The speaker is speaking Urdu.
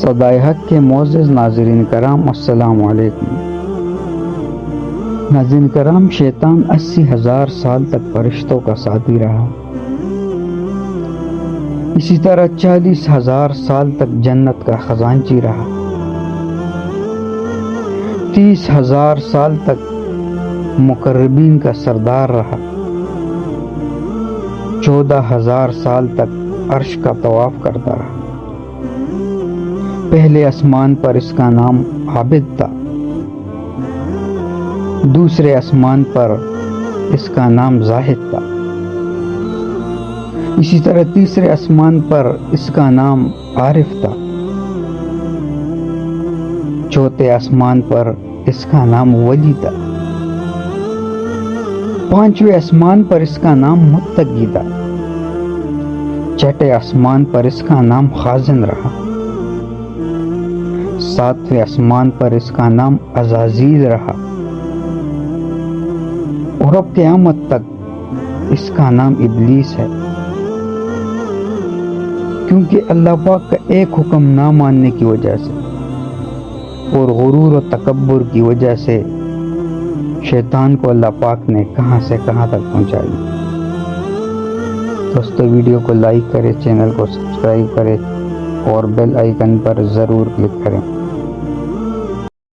صدائے حق کے معزز ناظرین کرام، السلام علیکم۔ ناظرین کرام، شیطان 80,000 سال تک فرشتوں کا ساتھی رہا، اسی طرح 40,000 سال تک جنت کا خزانچی رہا، 30,000 سال تک مقربین کا سردار رہا، 14,000 سال تک عرش کا طواف کرتا رہا۔ پہلے آسمان پر اس کا نام عابد تھا، دوسرے آسمان پر اس کا نام زاہد تھا، اسی طرح تیسرے آسمان پر اس کا نام عارف تھا، چوتھے آسمان پر اس کا نام ولی تھا، پانچویں آسمان پر اس کا نام متقی تھا، چھٹے آسمان پر اس کا نام خازن رہا، ساتویں آسمان پر اس کا نام عزازیل رہا، اور اب قیامت تک اس کا نام ابلیس ہے، کیونکہ اللہ پاک کا ایک حکم نہ ماننے کی وجہ سے اور غرور و تکبر کی وجہ سے شیطان کو اللہ پاک نے کہاں سے کہاں تک پہنچا دیا۔ دوستو، ویڈیو کو لائک کریں، چینل کو سبسکرائب کریں اور بیل آئیکن پر ضرور کلک کریں۔